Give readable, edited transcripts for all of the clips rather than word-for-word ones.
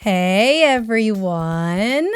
Hey everyone!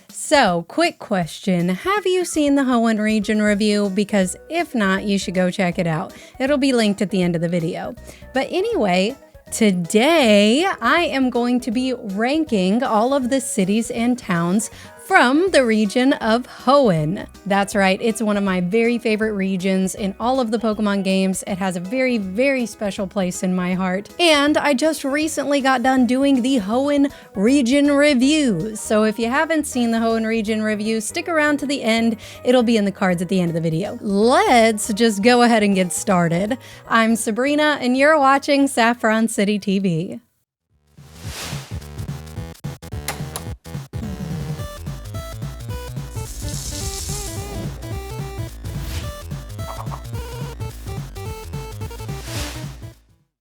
So, quick question. Have you seen the HOENN region review? Because if not, you should go check it out. It'll be linked at the end of the video. But anyway, today I am going to be ranking all of the cities and towns from the region of HOENN. That's right, it's one of my very favorite regions in all of the Pokemon games. It has a very, very special place in my heart. And I just recently got done doing the HOENN region review. So if you haven't seen the HOENN region review, stick around to the end. It'll be in the cards at the end of the video. Let's just go ahead and get started. I'm Sabrina, and you're watching Saffron City TV.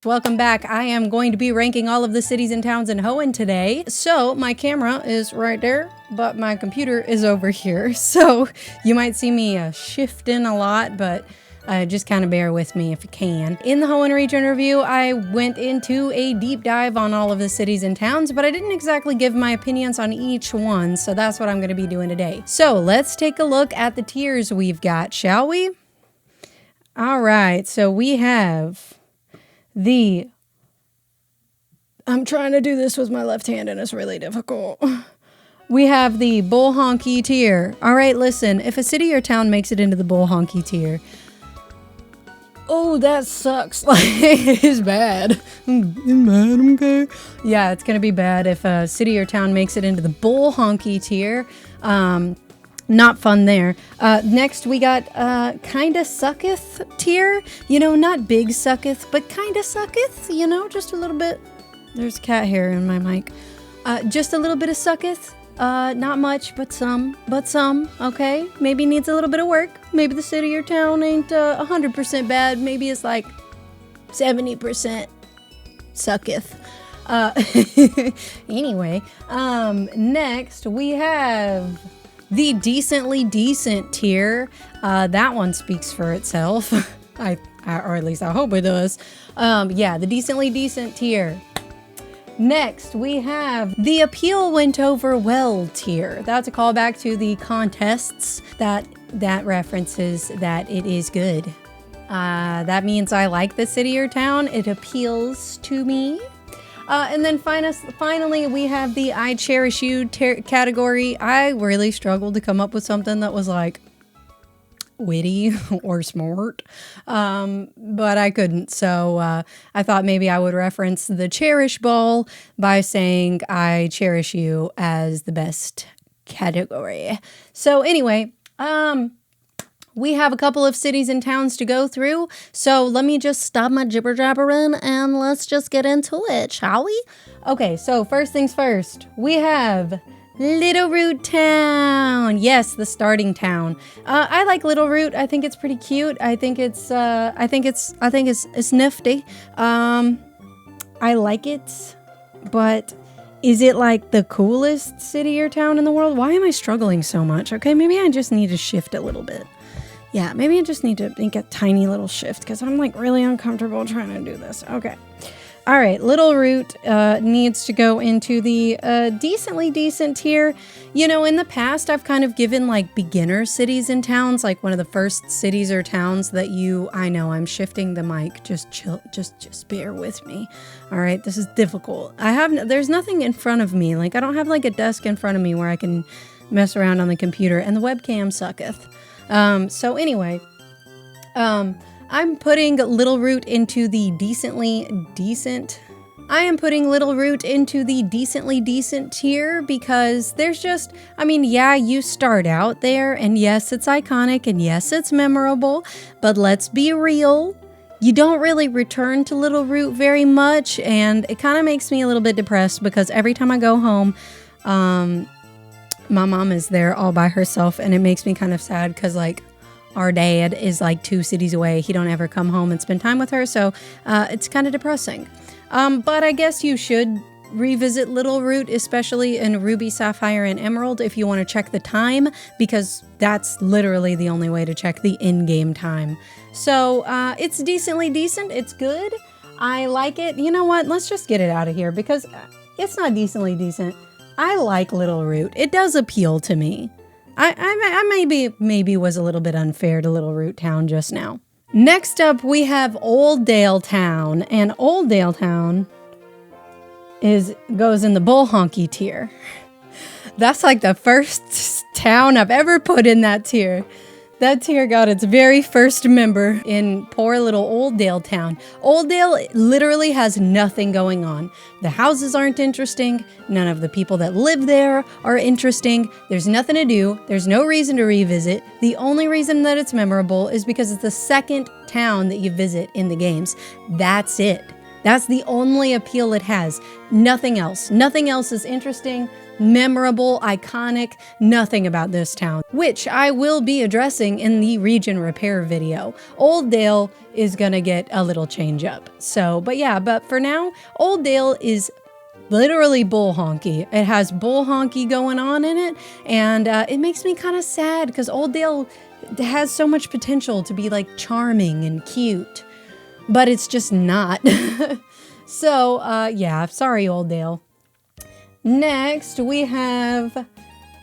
Welcome back. I am going to be ranking all of the cities and towns in HOENN today. So my camera is right there, but my computer is over here. So you might see me shifting a lot, but just kind of bear with me if you can. In the HOENN region review, I went into a deep dive on all of the cities and towns, but I didn't exactly give my opinions on each one. So that's what I'm going to be doing today. So let's take a look at the tiers we've got, shall we? All right. So we have I'm trying to do this with my left hand and it's really difficult. We have the Bull Honky tier. All right, listen, if a city or town makes it into the Bull Honky tier, oh, that sucks. Like, it's bad. Okay. Yeah, it's gonna be bad if a city or town makes it into the Bull Honky tier. Not fun there. Next, we got Kinda Sucketh tier. You know, not big sucketh, but kinda sucketh. You know, just a little bit. There's cat hair in my mic. Just a little bit of sucketh. Not much, but some. Okay? Maybe needs a little bit of work. Maybe the city or town ain't 100% bad. Maybe it's like 70% sucketh. Anyway, next we have the decently decent tier. That one speaks for itself. or at least I hope it does. Yeah, the decently decent tier. Next, we have the appeal went over well tier. That's a callback to the contests that references that it is good. That means I like the city or town. It appeals to me. And then finally, we have the I Cherish You category. I really struggled to come up with something that was like witty or smart, but I couldn't. So I thought maybe I would reference the Cherish Ball by saying I cherish you as the best category. So anyway, we have a couple of cities and towns to go through, so let me just stop my jibber-jabbering and let's just get into it, shall we? Okay, so first things first, we have Little Root Town. Yes, the starting town. I like Little Root. I think it's pretty cute. I think it's nifty. I like it, but is it like the coolest city or town in the world? Why am I struggling so much? Okay, maybe I just need to shift a little bit. Yeah, maybe I just need to make a tiny little shift because I'm like really uncomfortable trying to do this. Okay. All right, Little Root needs to go into the decently decent tier. You know, in the past, I've kind of given like beginner cities and towns, like one of the first cities or towns that I know I'm shifting the mic. Just chill, just bear with me. All right, this is difficult. There's nothing in front of me. Like I don't have like a desk in front of me where I can mess around on the computer, and the webcam sucketh. So anyway, I'm putting Little Root into the decently decent. I am putting Little Root into the decently decent tier because there's just, I mean, yeah, you start out there and yes, it's iconic and yes, it's memorable, but let's be real. You don't really return to Little Root very much, and it kind of makes me a little bit depressed because every time I go home, my mom is there all by herself, and it makes me kind of sad because like our dad is like 2 cities away. He don't ever come home and spend time with her, so it's kind of depressing. But I guess you should revisit Little Root, especially in Ruby, Sapphire, and Emerald if you want to check the time, because that's literally the only way to check the in-game time. So it's decently decent. It's good. I like it. You know what? Let's just get it out of here because it's not decently decent. I like Little Root. It does appeal to me. I maybe was a little bit unfair to Little Root Town just now. Next up, we have Old Dale Town, and Old Dale Town goes in the bull honky tier. That's like the first town I've ever put in that tier. That tier got its very first member in poor little Old Dale Town. Old Dale literally has nothing going on. The houses aren't interesting. None of the people that live there are interesting. There's nothing to do. There's no reason to revisit. The only reason that it's memorable is because it's the second town that you visit in the games. That's it. That's the only appeal it has. Nothing else. Nothing else is interesting, memorable, iconic, nothing about this town, which I will be addressing in the region repair video. Old Dale is gonna get a little change up. So, but for now, Old Dale is literally bull honky. It has bull honky going on in it, and it makes me kind of sad because Old Dale has so much potential to be like charming and cute, but it's just not. So, yeah, sorry, Old Dale. Next, we have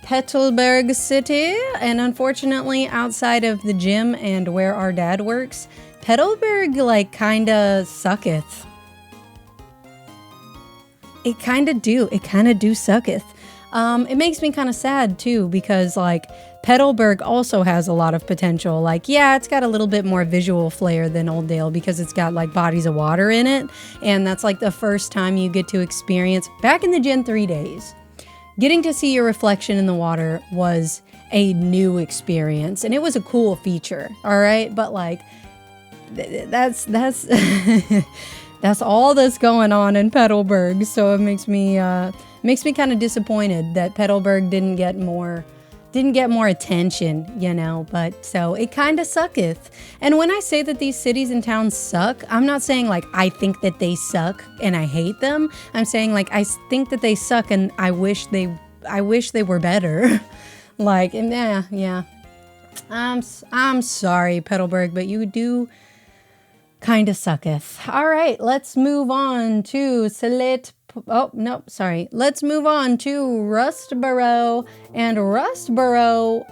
Petalburg City, and unfortunately, outside of the gym and where our dad works, Petalburg, like, kinda sucketh. It kinda do sucketh. It makes me kind of sad, too, because, like, Petalburg also has a lot of potential. Like, yeah, it's got a little bit more visual flair than Old Dale because it's got, like, bodies of water in it. And that's, like, the first time you get to experience, back in the Gen 3 days, getting to see your reflection in the water was a new experience. And it was a cool feature, all right? But, like, that's that's all that's going on in Petalburg. So it makes me kind of disappointed that Petalburg didn't get more attention, you know, but so it kind of sucketh. And when I say that these cities and towns suck, I'm not saying like I think that they suck and I hate them. I'm saying like I think that they suck and I wish they were better. Like, yeah. I'm sorry, Petalburg, but you do kind of sucketh. All right, let's move on to Let's move on to Rustboro. And Rustboro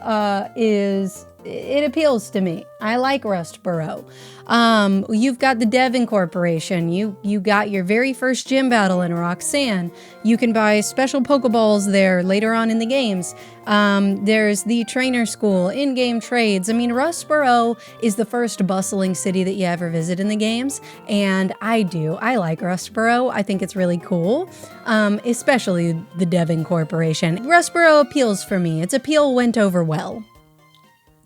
it appeals to me. I like Rustboro. You've got the Devon Corporation. You got your very first gym battle in Roxanne. You can buy special Pokeballs there later on in the games. There's the trainer school, in-game trades. I mean, Rustboro is the first bustling city that you ever visit in the games, and I like Rustboro. I think it's really cool, especially the Devon Corporation. Rustboro appeals for me. Its appeal went over well.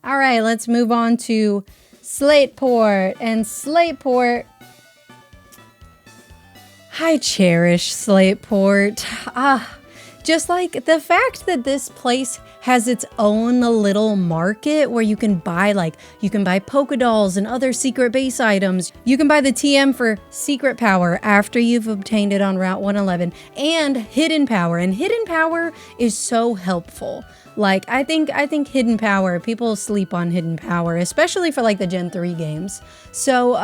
All right, let's move on to Slateport. And Slateport, I cherish Slateport. Just like the fact that this place has its own little market where you can buy Pokedolls and other secret base items. You can buy the TM for secret power after you've obtained it on Route 111 and hidden power. And hidden power is so helpful. Like, I think hidden power, people sleep on hidden power, especially for like the Gen 3 games. So,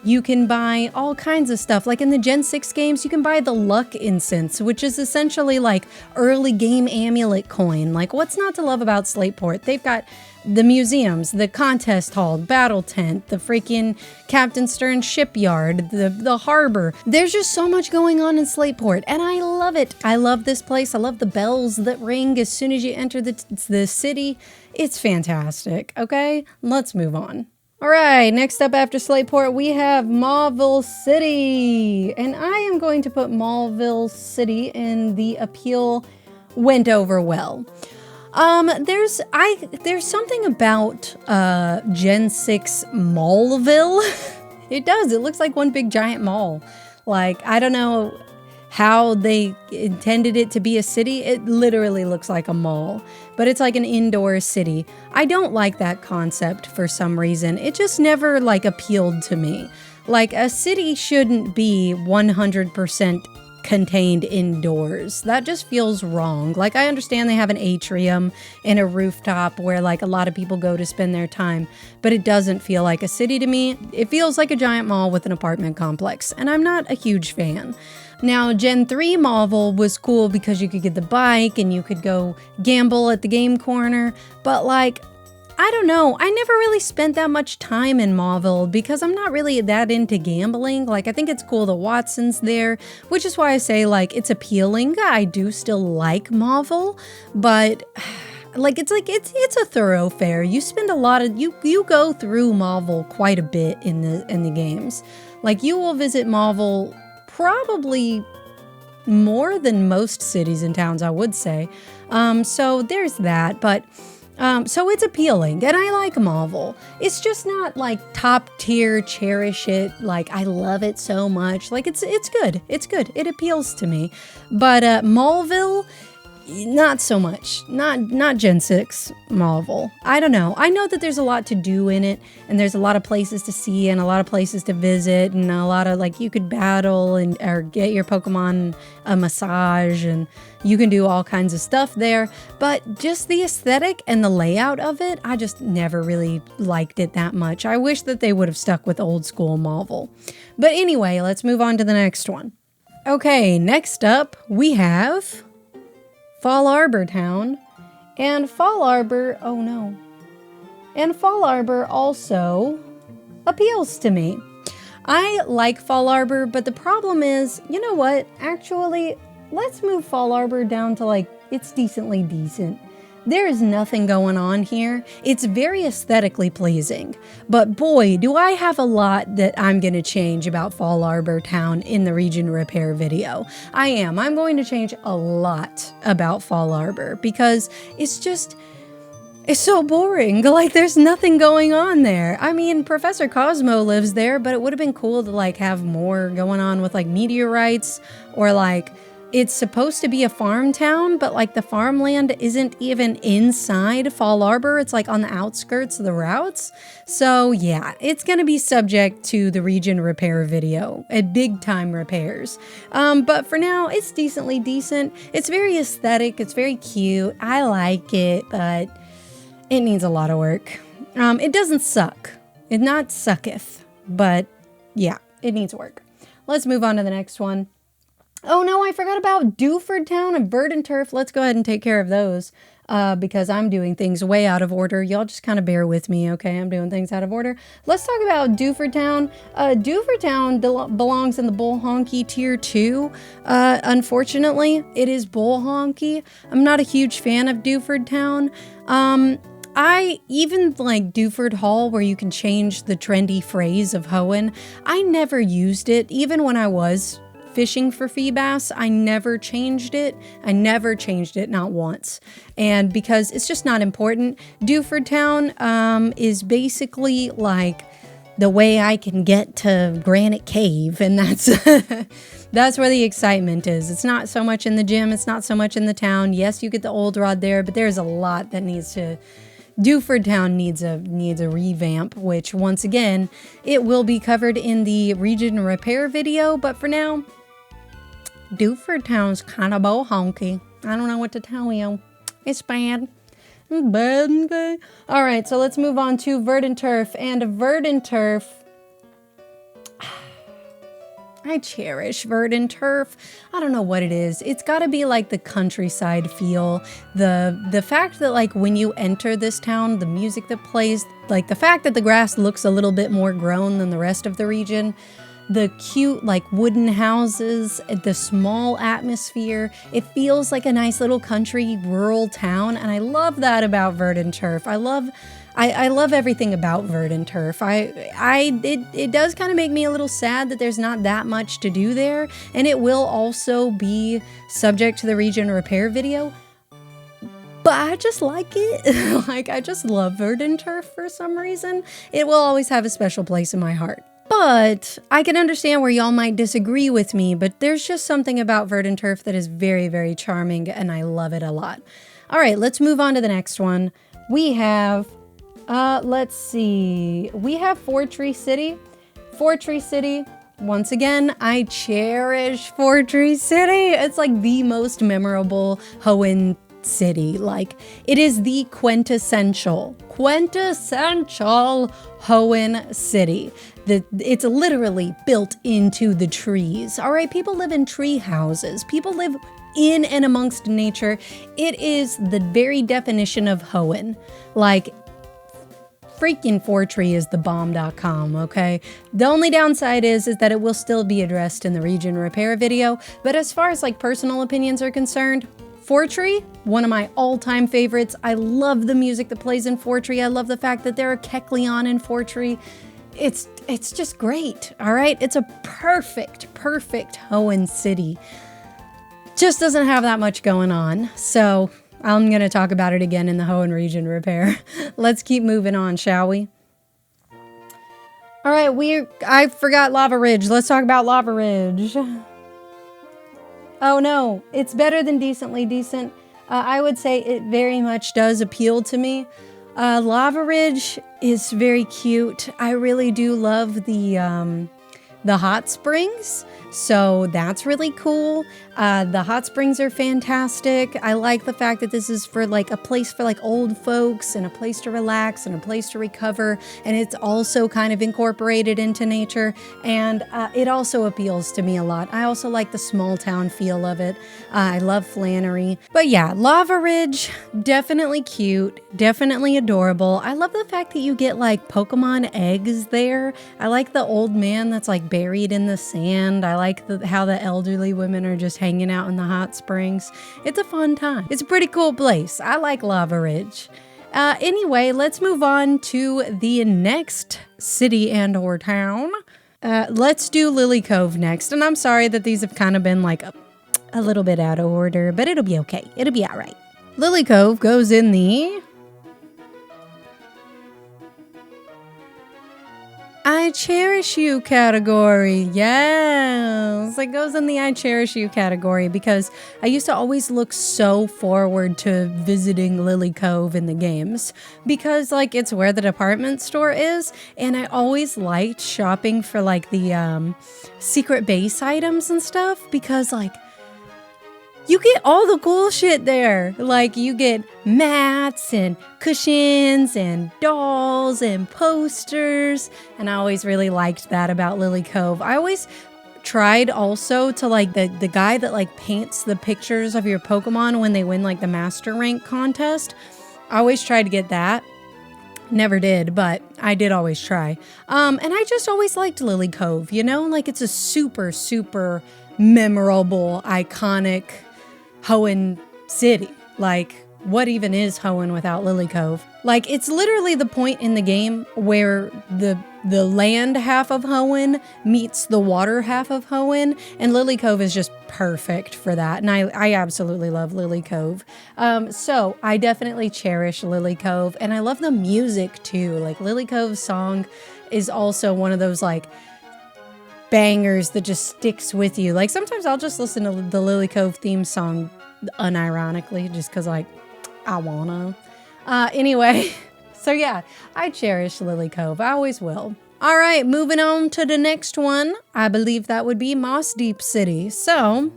you can buy all kinds of stuff. Like in the Gen 6 games, you can buy the Luck Incense, which is essentially like early game amulet coin. Like, what's not to love about Slateport? They've got the museums, the contest hall, battle tent, the freaking Captain Stern shipyard, the harbor. There's just so much going on in Slateport, and I love it. I love this place. I love the bells that ring as soon as you enter the city. It's fantastic. Okay, let's move on. All right, next up after Slateport, we have Mauville City. And I am going to put Mauville City in the appeal went over well. There's something about Gen 6 Mallville. It does. It looks like one big giant mall. Like, I don't know how they intended it to be a city. It literally looks like a mall, but it's like an indoor city. I don't like that concept for some reason. It just never like appealed to me. Like, a city shouldn't be 100% contained indoors. That just feels wrong. Like, I understand they have an atrium and a rooftop where like a lot of people go to spend their time, but it doesn't feel like a city to me. It feels like a giant mall with an apartment complex, and I'm not a huge fan. Now, Gen 3 Marvel was cool because you could get the bike and you could go gamble at the game corner, but like, I don't know, I never really spent that much time in Marvel because I'm not really that into gambling. Like, I think it's cool that Watson's there, which is why I say, like, it's appealing. I do still like Marvel, but it's a thoroughfare. You spend a lot of, you go through Marvel quite a bit in the games. Like, you will visit Marvel probably more than most cities and towns, I would say. So there's that, but so it's appealing, and I like Marvel. It's just not like top tier, cherish it, like I love it so much. Like it's good. It's good. It appeals to me. But Mallville, not so much. Not Gen 6 Marvel. I don't know. I know that there's a lot to do in it, and there's a lot of places to see and a lot of places to visit, and a lot of, like, you could battle and or get your Pokemon a massage, and you can do all kinds of stuff there. But just the aesthetic and the layout of it, I just never really liked it that much. I wish that they would have stuck with old school Marvel. But anyway, let's move on to the next one. Okay, next up we have Fall Arbor Town, and Fall Arbor, oh no. And Fall Arbor also appeals to me. I like Fall Arbor, but the problem is, you know what? Actually, let's move Fall Arbor down to, like, it's decently decent. There is nothing going on here. It's very aesthetically pleasing, but boy, do I have a lot that I'm going to change about Fall Arbor Town in the region repair video. I'm going to change a lot about Fall Arbor because it's so boring. Like, there's nothing going on there. I mean, Professor Cosmo lives there, but it would have been cool to, like, have more going on with, like, meteorites, or, like, it's supposed to be a farm town, but, like, the farmland isn't even inside Fall Arbor. It's, like, on the outskirts of the routes. So, yeah, it's going to be subject to the region repair video, big time repairs. But for now, it's decently decent. It's very aesthetic. It's very cute. I like it, but it needs a lot of work. It doesn't suck. It not sucketh, but yeah, it needs work. Let's move on to the next one. Oh no, I forgot about Dewford Town and Verdant Turf. Let's go ahead and take care of those because I'm doing things way out of order. Y'all just kind of bear with me, okay? I'm doing things out of order. Let's talk about Dewford Town. Dewford Town belongs in the Bull Honky Tier 2. Unfortunately, it is Bull Honky. I'm not a huge fan of Dewford Town. I even like Dewford Hall, where you can change the trendy phrase of HOENN. I never used it, even when I was fishing for Feebas. I never changed it. Not once. And because it's just not important. Dewford Town is basically like the way I can get to Granite Cave, and that's that's where the excitement is. It's not so much in the gym, it's not so much in the town. Yes, you get the old rod there, but there's a lot that needs to. Dewford Town needs a revamp, which once again, it will be covered in the region repair video, but for now, Dewford Town's kind of honky. I don't know what to tell you. It's bad. It's bad, okay? All right, so let's move on to Verdant Turf. And Verdant Turf, I cherish Verdant Turf. I don't know what it is. It's got to be like the countryside feel. The fact that, like, when you enter this town, the music that plays, like the fact that the grass looks a little bit more grown than the rest of the region, the cute, like, wooden houses, the small atmosphere. It feels like a nice little country, rural town, and I love that about Verdant Turf. I love everything about Verdant Turf. It does kind of make me a little sad that there's not that much to do there, and it will also be subject to the region repair video. But I just like it. Like, I just love Verdant Turf for some reason. It will always have a special place in my heart. But I can understand where y'all might disagree with me, but there's just something about Verdant Turf that is very, very charming, and I love it a lot. All right, let's move on to the next one. We have, let's see. We have Fortree City. Fortree City, once again, I cherish Fortree City. It's like the most memorable HOENN city. Like, it is the quintessential HOENN city. It's literally built into the trees. All right, people live in tree houses. People live in and amongst nature. It is the very definition of HOENN. Like, freaking Fortree is the bomb.com, okay? The only downside is that it will still be addressed in the region repair video, but as far as like personal opinions are concerned, Fortree, one of my all-time favorites. I love the music that plays in Fortree. I love the fact that there are Kecleon in Fortree. It's just great, all right? It's a perfect HOENN city. Just doesn't have that much going on, so I'm going to talk about it again in the HOENN region repair. Let's keep moving on, shall we? All right, I forgot Lava Ridge. Let's talk about Lava Ridge. Oh no, it's better than Decently Decent. I would say it very much does appeal to me. Lava Ridge is very cute. I really do love the hot springs. So that's really cool. The hot springs are fantastic. I like the fact that this is for like a place for like old folks and a place to relax and a place to recover. And it's also kind of incorporated into nature. And it also appeals to me a lot. I also like the small town feel of it. I love Flannery. But yeah, Lava Ridge, definitely cute, definitely adorable. I love the fact that you get like Pokemon eggs there. I like the old man that's like buried in the sand. I like how the elderly women are just hanging out in the hot springs. It's a fun time. It's a pretty cool place. I like Lava Ridge. Anyway, let's move on to the next city and or town. Let's do Lily Cove next. And I'm sorry that these have kind of been like a little bit out of order, but it'll be okay. It'll be all right. Lily Cove goes in the I Cherish You category. Yes, it goes in the I Cherish You category because I used to always look so forward to visiting Lily Cove in the games because like it's where the department store is, and I always liked shopping for like the secret base items and stuff because like you get all the cool shit there. Like you get mats and cushions and dolls and posters. And I always really liked that about Lily Cove. I always tried also to like the guy that like paints the pictures of your Pokemon when they win like the master rank contest. I always tried to get that. Never did, but I did always try. And I just always liked Lily Cove, you know? Like it's a super, super memorable, iconic HOENN city. Like, what even is HOENN without Lily Cove? Like, it's literally the point in the game where the land half of HOENN meets the water half of HOENN, and Lily Cove is just perfect for that. And I absolutely love Lily Cove. So I definitely cherish Lily Cove, and I love the music too. Like, Lily Cove's song is also one of those like bangers that just sticks with you. Like sometimes I'll just listen to the Lily Cove theme song unironically just because like I wanna. Anyway, so yeah, I cherish Lily Cove. I always will. All right, moving on to the next one. I believe that would be Moss Deep City. So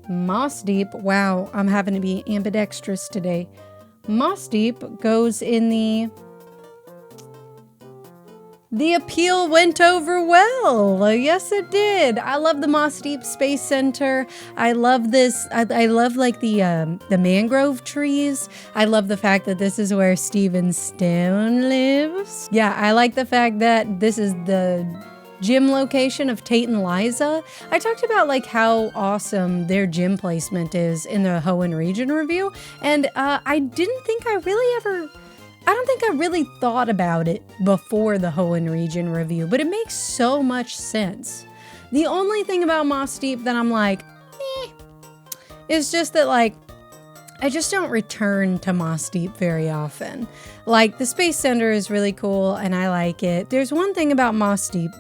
Moss Deep, wow, I'm having to be ambidextrous today. Moss Deep goes in the appeal went over well. Yes, it did. I love the Moss Deep Space Center. I love this. I love like the mangrove trees. I love the fact that this is where Steven Stone lives. Yeah, I like the fact that this is the gym location of Tate and Liza. I talked about like how awesome their gym placement is in the HOENN region review, and I don't think I really thought about it before the HOENN region review, but it makes so much sense. The only thing about Moss Deep that I'm like, is just that like, I just don't return to Moss Deep very often. Like the Space Center is really cool and I like it. There's one thing about Moss Deep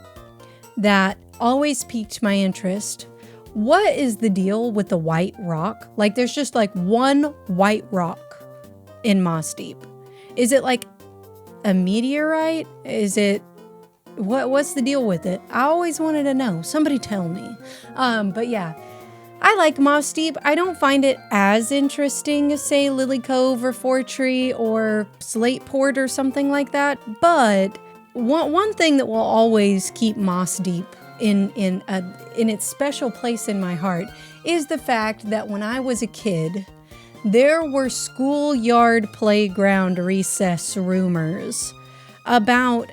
that always piqued my interest. What is the deal with the white rock? Like there's just like one white rock in Moss Deep. Is it like a meteorite? Is it, what's the deal with it? I always wanted to know. Somebody tell me. But yeah, I like Moss Deep. I don't find it as interesting as, say, Lily Cove or Fortree or Slateport or something like that. But one thing that will always keep Moss Deep in its special place in my heart is the fact that when I was a kid, there were schoolyard playground recess rumors about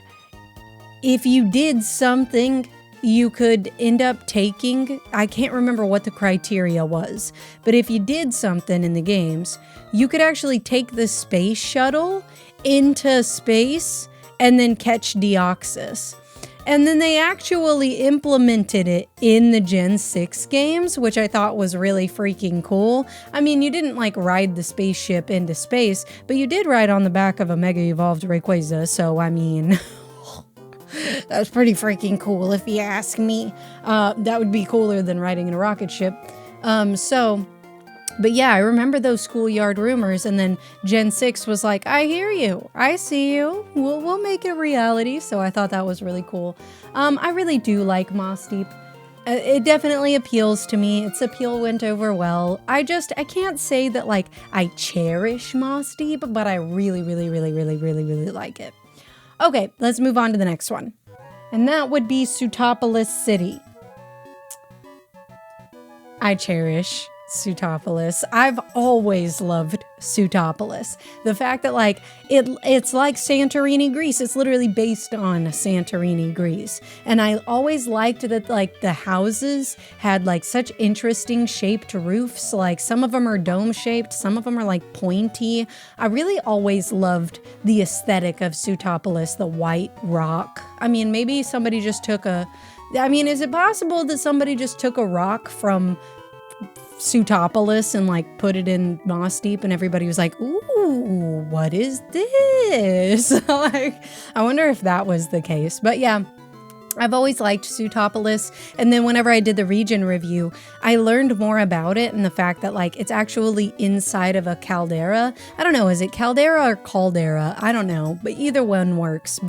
if you did something, you could end up taking, I can't remember what the criteria was, but if you did something in the games, you could actually take the space shuttle into space and then catch Deoxys. And then they actually implemented it in the Gen 6 games, which I thought was really freaking cool. I mean, you didn't like ride the spaceship into space, but you did ride on the back of a Mega Evolved Rayquaza, so I mean, that's pretty freaking cool if you ask me. That would be cooler than riding in a rocket ship. But yeah, I remember those schoolyard rumors, and then Gen 6 was like, I hear you, I see you, we'll make it reality, so I thought that was really cool. I really do like Moss Deep. It definitely appeals to me. Its appeal went over well. I can't say that, like, I cherish Moss Deep, but I really, really, really, really, really, really like it. Okay, let's move on to the next one. And that would be Sootopolis City. I cherish Sootopolis. I've always loved Sootopolis. The fact that like it's like Santorini, Greece. It's literally based on Santorini, Greece. And I always liked that like the houses had like such interesting shaped roofs. Like some of them are dome shaped, some of them are like pointy. I really always loved the aesthetic of Sootopolis, the white rock. I mean, maybe somebody just took is it possible that somebody just took a rock from Sootopolis and like put it in Moss Deep and everybody was like, ooh, what is this? Like, I wonder if that was the case. But yeah, I've always liked Sootopolis, and then whenever I did the region review, I learned more about it and the fact that like it's actually inside of a caldera. I don't know, is it caldera or caldera? I don't know, but either one works.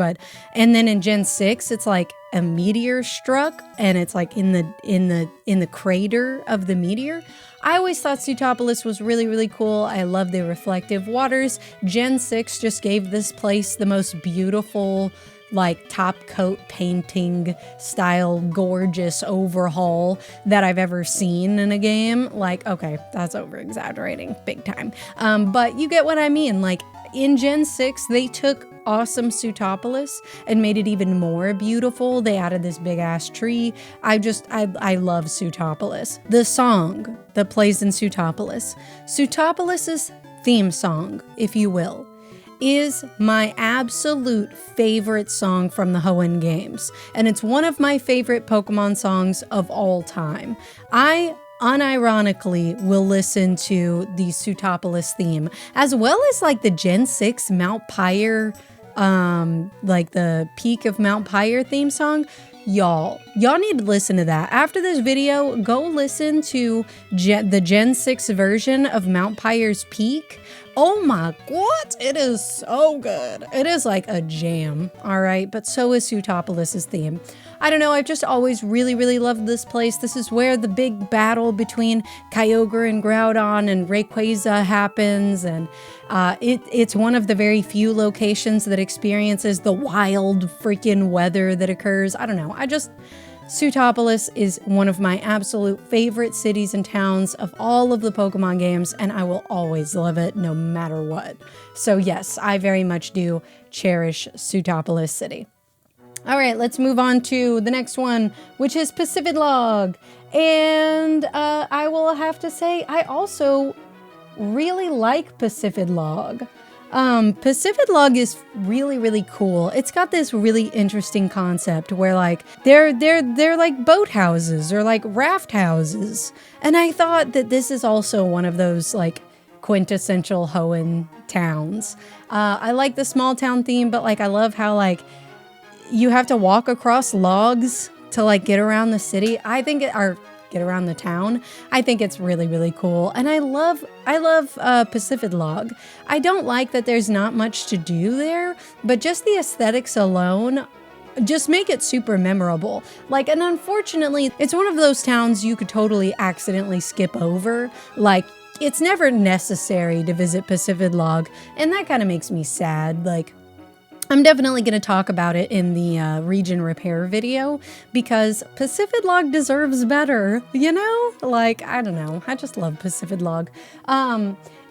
And then in Gen 6, it's like a meteor struck and it's like in the crater of the meteor. I always thought Sootopolis was really, really cool. I love the reflective waters. Gen 6 just gave this place the most beautiful like top coat painting style gorgeous overhaul that I've ever seen in a game. Like, okay, that's over exaggerating big time. But you get what I mean. Like in Gen 6, they took awesome Sootopolis and made it even more beautiful. They added this big ass tree. I love Sootopolis. The song that plays in Sootopolis's theme song, if you will, is my absolute favorite song from the HOENN games. And it's one of my favorite Pokemon songs of all time. I unironically will listen to the Sootopolis theme, as well as like the Gen 6 Mount Pyre, like the Peak of Mount Pyre theme song. Y'all need to listen to that. After this video, go listen to the Gen 6 version of Mount Pyre's Peak. Oh my god, it is so good. It is like a jam, all right? But so is Sootopolis's theme. I don't know, I've just always really, really loved this place. This is where the big battle between Kyogre and Groudon and Rayquaza happens, and it's one of the very few locations that experiences the wild freaking weather that occurs. I don't know, Sootopolis is one of my absolute favorite cities and towns of all of the Pokemon games, and I will always love it no matter what. So yes, I very much do cherish Sootopolis City. All right, let's move on to the next one, which is Pacifidlog. And I will have to say, I also really like Pacifidlog. Pacifidlog is really, really cool. It's got this really interesting concept where like they're like boat houses or like raft houses. And I thought that this is also one of those like quintessential HOENN towns. I like the small town theme, but like I love how like you have to walk across logs to like get around the city. Get around the town. I think it's really, really cool. And I love Pacifidlog. I don't like that there's not much to do there, but just the aesthetics alone just make it super memorable. Like, and unfortunately, it's one of those towns you could totally accidentally skip over. Like, it's never necessary to visit Pacific Log, and that kind of makes me sad. Like, I'm definitely going to talk about it in the region repair video, because Pacific Log deserves better, you know? Like, I don't know. I just love Pacific Log.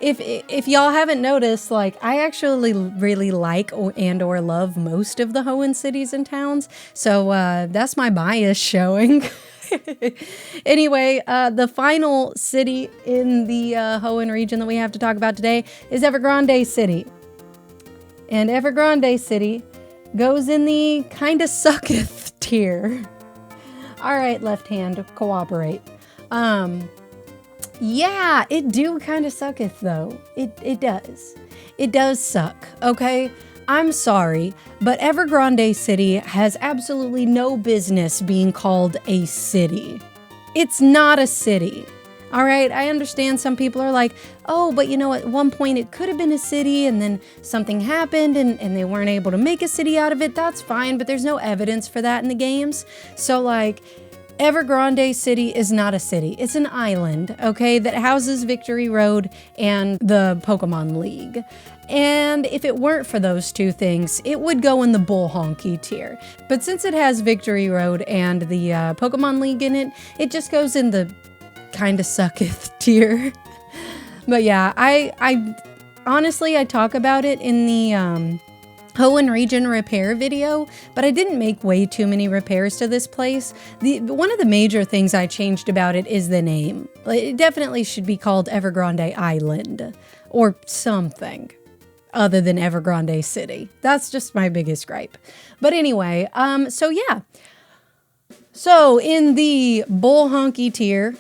If y'all haven't noticed, like, I actually really like or love most of the HOENN cities and towns. So that's my bias showing. Anyway, the final city in the HOENN region that we have to talk about today is Evergrande City. And Evergrande City goes in the kinda sucketh tier. All right, left hand, cooperate. Yeah, it do kind of sucketh though. It does. It does suck, okay? I'm sorry, but Evergrande City has absolutely no business being called a city. It's not a city. All right, I understand some people are like, oh, but you know, at one point it could have been a city and then something happened and they weren't able to make a city out of it. That's fine, but there's no evidence for that in the games. So like, Evergrande City is not a city. It's an island, okay, that houses Victory Road and the Pokemon League. And if it weren't for those two things, it would go in the bull honky tier. But since it has Victory Road and the Pokemon League in it, it just goes in the kinda sucketh tier. But yeah, I honestly, I talk about it in the HOENN region repair video, but I didn't make way too many repairs to this place. One of the major things I changed about it is the name. It definitely should be called Evergrande Island or something other than Evergrande City. That's just my biggest gripe. But anyway, so yeah. So in the bull honky tier,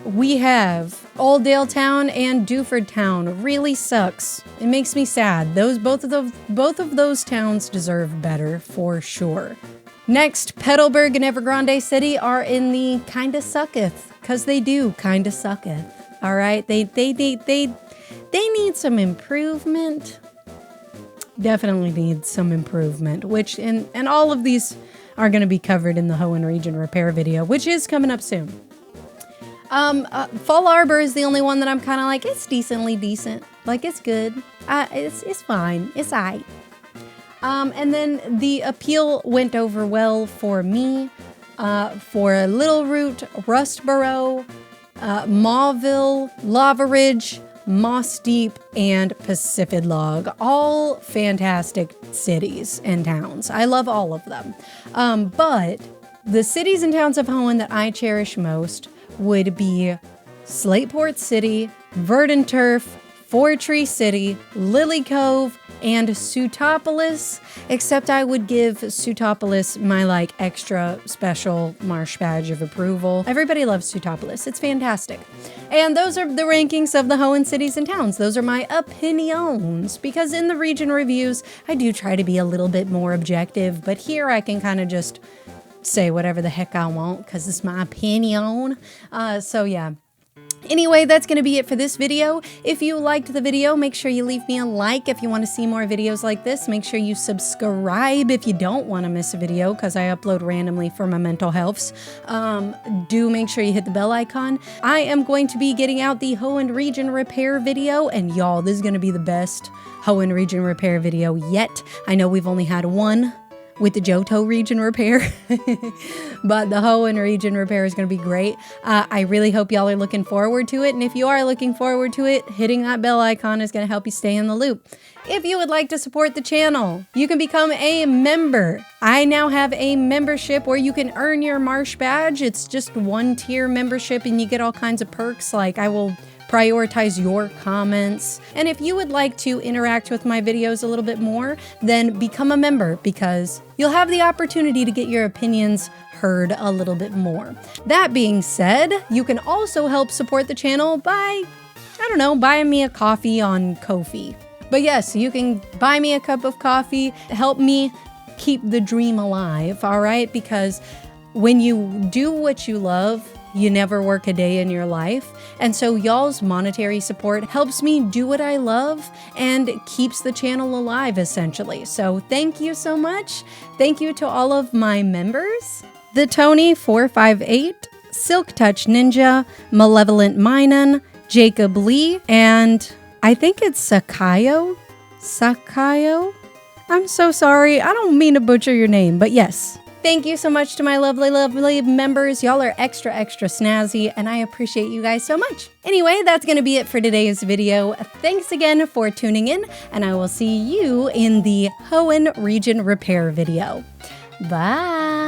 we have Oldale Town and Dewford Town. Really sucks. It makes me sad. Both of those towns deserve better for sure. Next, Petalburg and Evergrande City are in the kinda sucketh, cause they do kinda sucketh. All right, they need some improvement. Definitely need some improvement. Which and all of these are going to be covered in the HOENN region repair video, which is coming up soon. Fall Arbor is the only one that I'm kind of like, it's decently decent. Like, it's good. It's fine. It's aight. And then the appeal went over well for me, for Little Root, Rustboro, Mauville, Lava Ridge, Moss Deep, and Pacific Log. All fantastic cities and towns. I love all of them. But the cities and towns of HOENN that I cherish most would be Slateport City, Verdant Turf, Fortree City, Lily Cove, and Sutopolis, except I would give Sutopolis my like extra special marsh badge of approval. Everybody loves Sutopolis. It's fantastic. And those are the rankings of the HOENN cities and towns. Those are my opinions, because in the region reviews, I do try to be a little bit more objective, but here I can kind of just say whatever the heck I want because it's my opinion. So yeah. Anyway, that's going to be it for this video. If you liked the video, make sure you leave me a like. If you want to see more videos like this, make sure you subscribe if you don't want to miss a video, because I upload randomly for my mental healths. Do make sure you hit the bell icon. I am going to be getting out the HOENN region repair video, and y'all, this is going to be the best HOENN region repair video yet. I know we've only had one with the Johto region repair, but the HOENN region repair is going to be great. I really hope y'all are looking forward to it, and if you are looking forward to it, hitting that bell icon is going to help you stay in the loop. If you would like to support the channel, you can become a member. I now have a membership where you can earn your Marsh badge. It's just one tier membership and you get all kinds of perks, like I will prioritize your comments. And if you would like to interact with my videos a little bit more, then become a member, because you'll have the opportunity to get your opinions heard a little bit more. That being said, you can also help support the channel by, I don't know, buying me a coffee on Ko-fi. But yes, you can buy me a cup of coffee, help me keep the dream alive, all right? Because when you do what you love, you never work a day in your life. And so y'all's monetary support helps me do what I love and keeps the channel alive, essentially. So thank you so much. Thank you to all of my members. The Tony458, Silk Touch Ninja, Malevolent Minan, Jacob Lee, and I think it's Sakayo? I'm so sorry. I don't mean to butcher your name, but yes. Thank you so much to my lovely, lovely members. Y'all are extra, extra snazzy, and I appreciate you guys so much. Anyway, that's going to be it for today's video. Thanks again for tuning in, and I will see you in the HOENN region repair video. Bye!